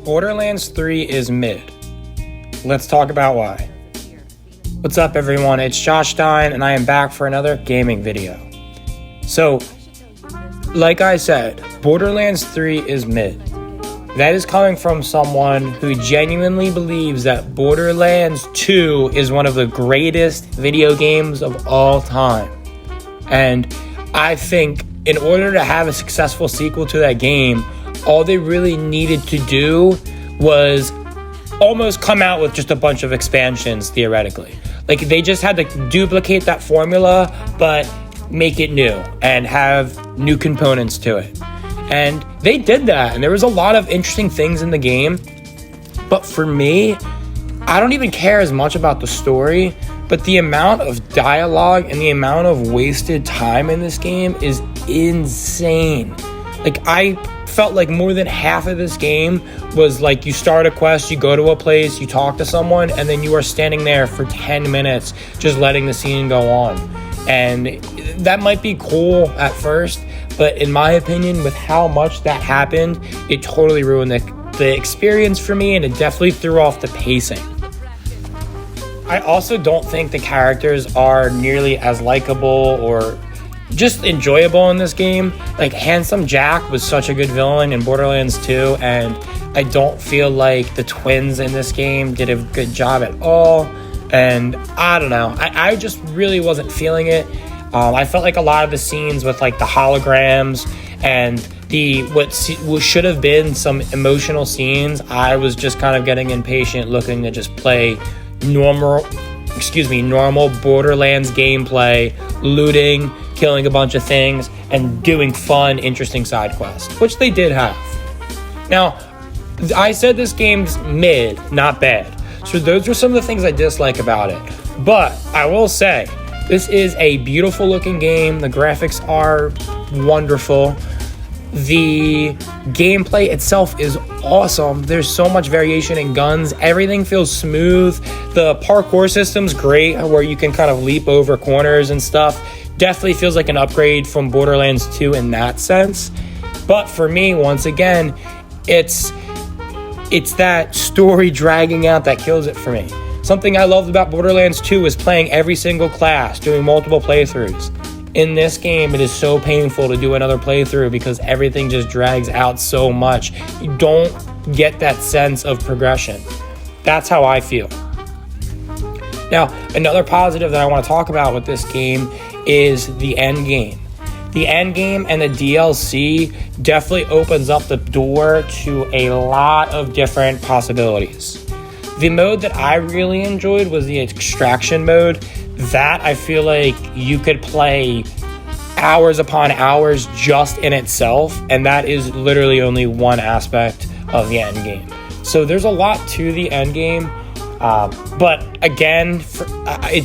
Borderlands 3 is mid. Let's talk about why. What's up, everyone? It's Josh Stein, and I am back for another gaming video. So, like I said, Borderlands 3 is mid. That is coming from someone who genuinely believes that Borderlands 2 is one of the greatest video games of all time. And I think in order to have a successful sequel to that game, all they really needed to do was almost come out with just a bunch of expansions, theoretically. Like, they just had to duplicate that formula, but make it new and have new components to it. And they did that, and there was a lot of interesting things in the game. But for me, I don't even care as much about the story, but the amount of dialogue and the amount of wasted time in this game is insane. Like, I felt like more than half of this game was like, you start a quest, you go to a place, you talk to someone, and then you are standing there for 10 minutes just letting the scene go on. And that might be cool at first, but in my opinion, with how much that happened, it totally ruined the experience for me, and it definitely threw off the pacing. I also don't think the characters are nearly as likable or just enjoyable in this game. Like, Handsome Jack was such a good villain in Borderlands 2, and I don't feel like the twins in this game did a good job at all. And I don't know, I just really wasn't feeling it. I felt like a lot of the scenes with like the holograms and what should have been some emotional scenes, I was just kind of getting impatient, looking to just play normal Borderlands gameplay, looting, killing a bunch of things, and doing fun, interesting side quests, which they did have. Now, I said this game's mid, not bad. So those are some of the things I dislike about it. But I will say, this is a beautiful looking game. The graphics are wonderful. The gameplay itself is awesome. There's so much variation in guns. Everything feels smooth. The parkour system's great, where you can kind of leap over corners and stuff. Definitely feels like an upgrade from Borderlands 2 in that sense. But for me, once again, it's that story dragging out that kills it for me. Something I loved about Borderlands 2 is playing every single class, doing multiple playthroughs. In this game, it is so painful to do another playthrough because everything just drags out so much. You don't get that sense of progression. That's how I feel. Now, another positive that I want to talk about with this game is the end game. The end game and the DLC definitely opens up the door to a lot of different possibilities. The mode that I really enjoyed was the extraction mode. That I feel like you could play hours upon hours just in itself, and that is literally only one aspect of the end game. So there's a lot to the end game, but again, I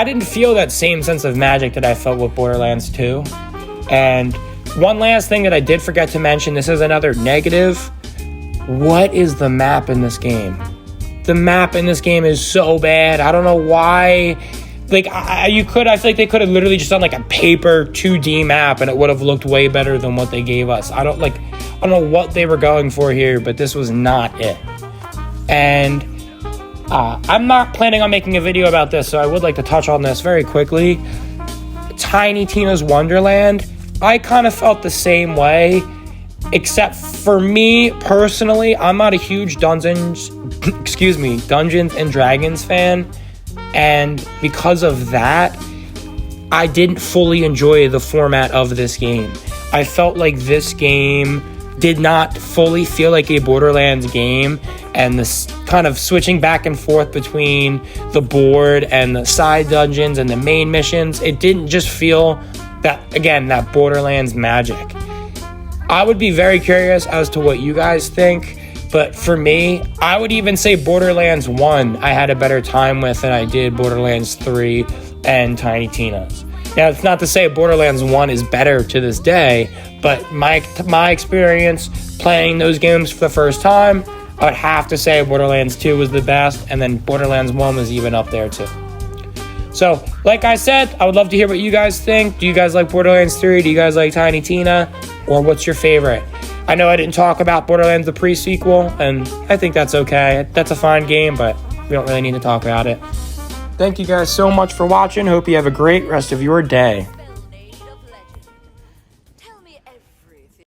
didn't feel that same sense of magic that I felt with Borderlands 2. And one last thing that I did forget to mention, this is another negative. What is the map in this game? The map in this game is so bad. I don't know why. Like, I feel like they could have literally just done like a paper 2D map, and it would have looked way better than what they gave us. I don't know what they were going for here, but this was not it. And I'm not planning on making a video about this, so I would like to touch on this very quickly. Tiny Tina's Wonderland, I kind of felt the same way, except for me personally, I'm not a huge Dungeons and Dragons fan, and because of that, I didn't fully enjoy the format of this game. I felt like this game did not fully feel like a Borderlands game, and this kind of switching back and forth between the board and the side dungeons and the main missions, it didn't just feel that Borderlands magic. I would be very curious as to what you guys think, but for me, I would even say Borderlands 1 I had a better time with than I did Borderlands 3 and Tiny Tina's. Now, it's not to say Borderlands 1 is better to this day, but my experience playing those games for the first time, I would have to say Borderlands 2 was the best, and then Borderlands 1 was even up there too. So, like I said, I would love to hear what you guys think. Do you guys like Borderlands 3? Do you guys like Tiny Tina? Or what's your favorite? I know I didn't talk about Borderlands the pre-sequel, and I think that's okay. That's a fine game, but we don't really need to talk about it. Thank you guys so much for watching. Hope you have a great rest of your day.